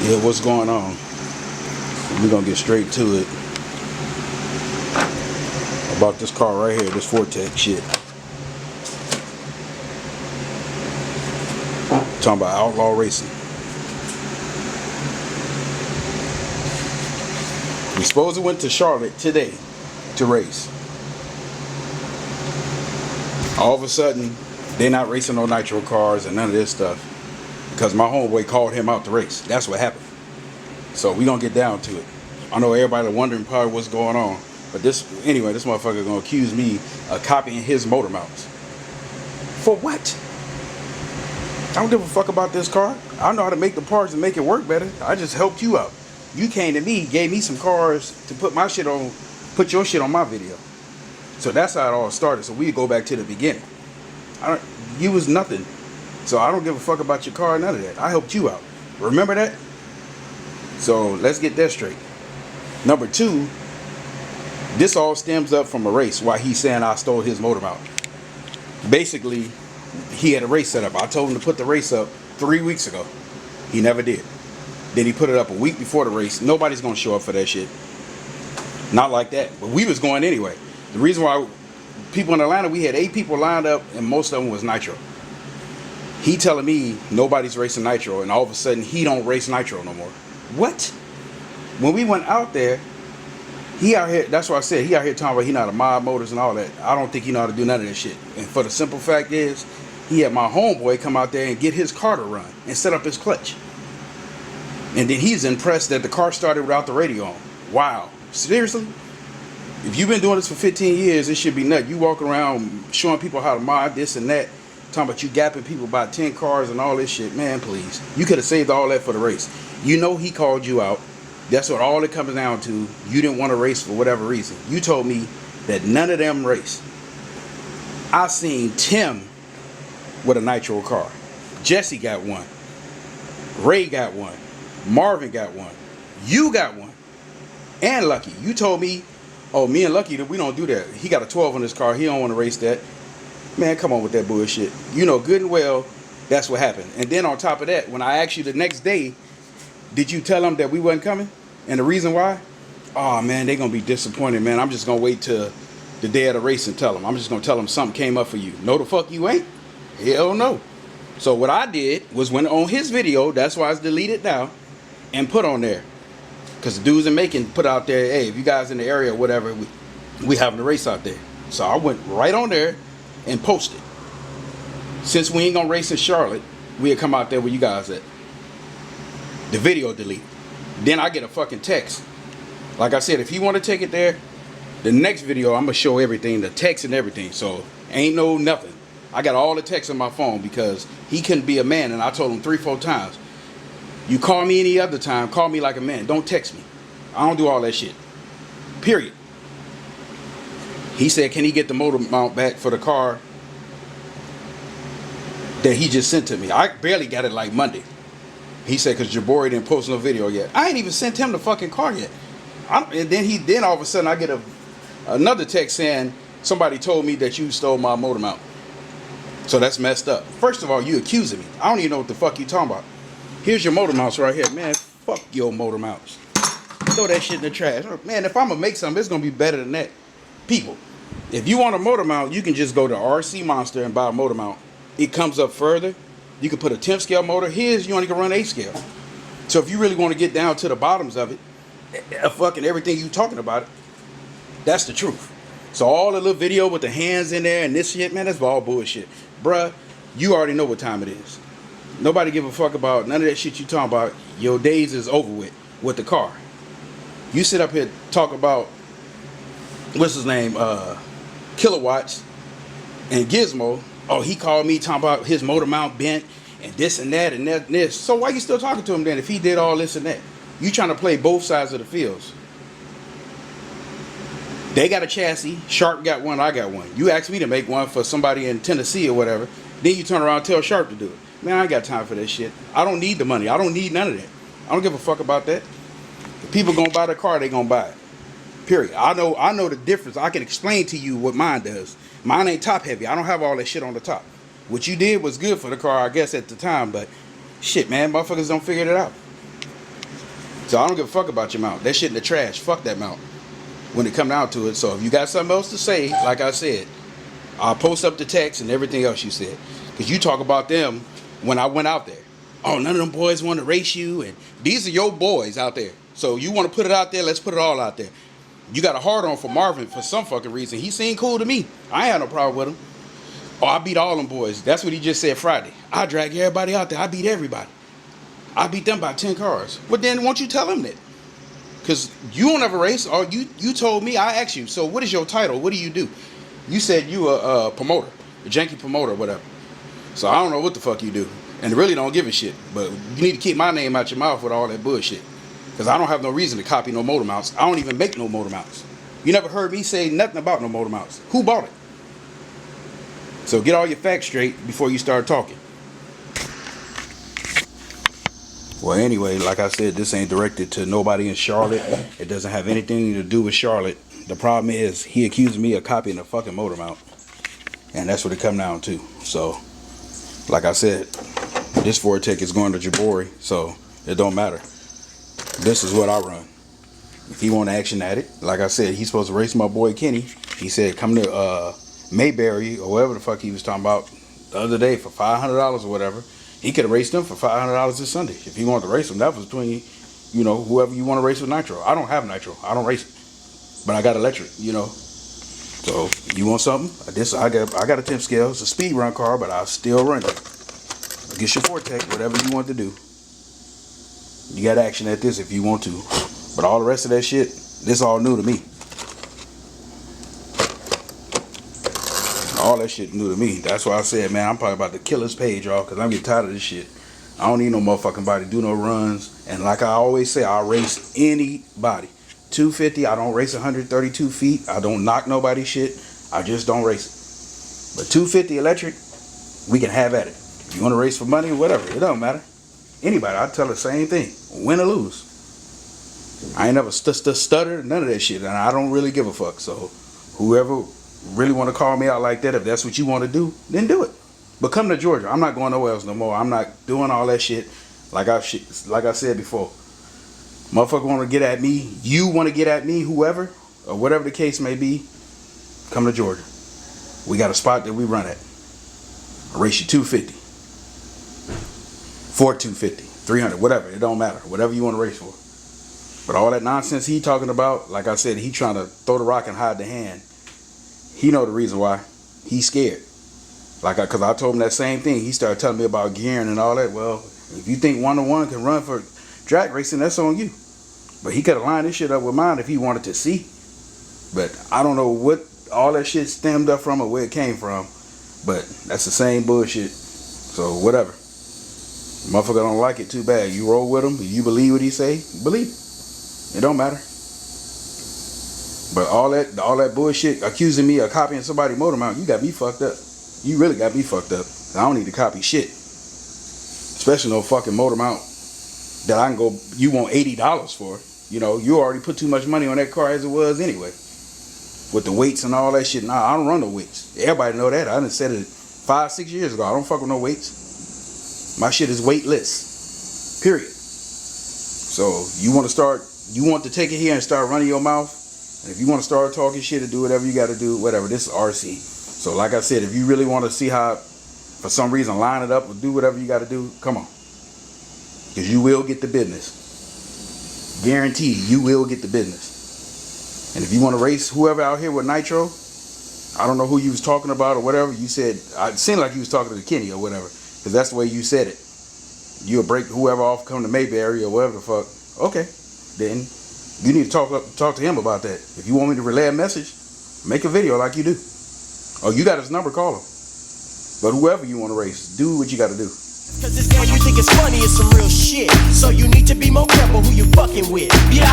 Yeah, what's going on? We're gonna get straight to it about this car right here, this Vortex shit. Talking about outlaw racing. We supposedly went to Charlotte today to race. All of a sudden, they're not racing no nitro cars and none of this stuff because my homeboy called him out to race. That's what happened. So we gonna get down to it. I know everybody wondering probably what's going on, but this motherfucker gonna accuse me of copying his motor mounts. For what? I don't give a fuck about this car. I know how to make the parts and make it work better. I just helped you out. You came to me, gave me some cars to put my shit on, put your shit on my video. So that's how it all started. So we go back to the beginning. You was nothing. So I don't give a fuck about your car, none of that. I helped you out. Remember that? So let's get that straight. Number two, this all stems up from a race. Why he's saying I stole his motor mount. Basically, he had a race set up. I told him to put the race up 3 weeks ago. He never did. Then he put it up a week before the race. Nobody's gonna show up for that shit. Not like that. But we was going anyway. The reason why people in Atlanta, we had 8 people lined up and most of them was nitro. He telling me nobody's racing nitro and all of a sudden he don't race nitro no more. What? When we went out there, he out here, that's what I said, he out here talking about he know how to mod motors and all that. I don't think he know how to do none of this shit. And for the simple fact is, he had my homeboy come out there and get his car to run and set up his clutch. And then he's impressed that the car started without the radio on. Wow. Seriously? If you've been doing this for 15 years, it should be nuts. You walk around showing people how to mod this and that, talking about you gapping people by 10 cars and all this shit. Man, please. You could have saved all that for the race. You know he called you out. That's what all it comes down to. You didn't want to race for whatever reason. You told me that none of them race. I seen Tim with a nitro car. Jesse got one. Ray got one. Marvin got one. You got one. And Lucky. You told me, oh, me and Lucky, we don't do that. He got a 12 on his car. He don't want to race that. Man, come on with that bullshit. You know good and well that's what happened. And then on top of that, when I asked you the next day, did you tell them that we wasn't coming? And the reason why? Oh, man, they're going to be disappointed, man. I'm just going to wait till the day of the race and tell them. I'm just going to tell them something came up for you. No, the fuck you ain't. Hell no. So what I did was went on his video. That's why it's deleted now. And put on there. Because the dudes in Macon put out there, hey, if you guys in the area or whatever, we having a race out there. So I went right on there and posted. Since we ain't going to race in Charlotte, we'll come out there where you guys at. The video delete. Then I get a fucking text. Like I said, if you want to take it there, the next video I'm gonna show everything, the text and everything. So ain't no nothing. I got all the text on my phone because he couldn't be a man, and I told him 3-4 times. You call me any other time, call me like a man. Don't text me. I don't do all that shit. Period. He said, can he get the motor mount back for the car that he just sent to me? I barely got it like Monday. He said, because Jabori didn't post no video yet. I ain't even sent him the fucking car yet. And then all of a sudden I get another text saying, somebody told me that you stole my motor mount. So that's messed up. First of all, you accusing me. I don't even know what the fuck you talking about. Here's your motor mounts right here. Man, fuck your motor mounts. Throw that shit in the trash. Man, if I'm going to make something, it's going to be better than that. People, if you want a motor mount, you can just go to RC Monster and buy a motor mount. It comes up further. You can put a 10th scale motor. Here's you only can run 8 scale. So if you really want to get down to the bottoms of it, fucking everything you talking about, that's the truth. So all the little video with the hands in there and this shit, man, that's all bullshit. Bruh, you already know what time it is. Nobody give a fuck about none of that shit you talking about. Your days is over with the car. You sit up here talk about, what's his name, Kilowatts and Gizmo. Oh, he called me talking about his motor mount bent and this and that and that and this. So why you still talking to him then if he did all this and that? You trying to play both sides of the fields. They got a chassis. Sharp got one. I got one. You asked me to make one for somebody in Tennessee or whatever. Then you turn around and tell Sharp to do it. Man, I ain't got time for that shit. I don't need the money. I don't need none of that. I don't give a fuck about that. If people gonna buy the car, they gonna buy it. Period. I know the difference. I can explain to you what mine does. Mine ain't top heavy. I don't have all that shit on the top. What you did was good for the car, I guess, at the time. But shit, man, motherfuckers don't figure it out. So I don't give a fuck about your mount. That shit in the trash. Fuck that mount. When it come down to it. So if you got something else to say, like I said, I'll post up the text and everything else you said. Because you talk about them when I went out there. Oh, none of them boys want to race you. And these are your boys out there. So you want to put it out there, let's put it all out there. You got a hard on for Marvin for some fucking reason. He seemed cool to me. I ain't had no problem with him. Oh, I beat all them boys. That's what he just said Friday. I drag everybody out there. I beat everybody. I beat them by 10 cars. Well, then won't you tell him that? Because you don't ever race. Or you told me, I asked you, so what is your title? What do you do? You said you a promoter, a janky promoter or whatever. So I don't know what the fuck you do. And really don't give a shit. But you need to keep my name out your mouth with all that bullshit. Because I don't have no reason to copy no motor mounts. I don't even make no motor mounts. You never heard me say nothing about no motor mounts. Who bought it? So get all your facts straight before you start talking. Well, anyway, like I said, this ain't directed to nobody in Charlotte. It doesn't have anything to do with Charlotte. The problem is he accused me of copying a fucking motor mount. And that's what it come down to. So, like I said, this Vortec is going to Jabori, so it don't matter. This is what I run. If he want action at it, like I said, he's supposed to race my boy Kenny. He said come to Mayberry or whatever the fuck he was talking about the other day for $500 or whatever. He could have raced them for $500 this Sunday. If he wanted to race them, that was between, you know, whoever you want to race with nitro. I don't have nitro. I don't race it. But I got electric, you know. So, you want something? I got a 10 scale. It's a speed run car, but I'll still run it. Get your Vortec, whatever you want to do. You got action at this if you want to. But all the rest of that shit, this all new to me. All that shit new to me. That's why I said, man, I'm probably about to kill this page, y'all, because I'm getting tired of this shit. I don't need no motherfucking body to do no runs. And like I always say, I'll race anybody. 250, I don't race 132 feet. I don't knock nobody's shit. I just don't race it. But 250 electric, we can have at it. If you want to race for money or whatever, it don't matter. Anybody, I tell the same thing. Win or lose. I ain't never stuttered, none of that shit. And I don't really give a fuck. So whoever really want to call me out like that, if that's what you want to do, then do it. But come to Georgia. I'm not going nowhere else no more. I'm not doing all that shit. Like I said before. Motherfucker want to get at me. You want to get at me, whoever, or whatever the case may be. Come to Georgia. We got a spot that we run at. I race you 250. 250, 300, whatever. It don't matter. Whatever you want to race for. But all that nonsense he talking about, like I said, he trying to throw the rock and hide the hand. He know the reason why. He's scared. Because I told him that same thing. He started telling me about gearing and all that. Well, if you think 1-on-1 can run for drag racing, that's on you. But he could have lined this shit up with mine if he wanted to see. But I don't know what all that shit stemmed up from or where it came from. But that's the same bullshit. So whatever. Motherfucker don't like it, too bad. You roll with him. If you believe what he say, believe it. It don't matter. But all that bullshit accusing me of copying somebody's motor mount, you got me fucked up. You really got me fucked up. I don't need to copy shit. Especially no fucking motor mount that I can go, you want $80 for. You know, you already put too much money on that car as it was anyway. With the weights and all that shit. Nah, I don't run no weights. Everybody know that. I done said it 5-6 years ago. I don't fuck with no weights. My shit is weightless. Period. So, you want to take it here and start running your mouth. And if you want to start talking shit and do whatever you got to do, whatever. This is RC. So, like I said, if you really want to see how, for some reason, line it up or do whatever you got to do, come on. Because you will get the business. Guaranteed, you will get the business. And if you want to race whoever out here with nitro, I don't know who you was talking about or whatever. You said, it seemed like you was talking to Kenny or whatever. Because that's the way you said it. You'll break whoever off, come to Mayberry or whatever the fuck. Okay. Then you need to talk to him about that. If you want me to relay a message, make a video like you do. Oh, you got his number, call him. But whoever you want to race, do what you got to do. Cause this game you think it's funny is some real shit. So you need to be more careful who you fucking with. Yeah.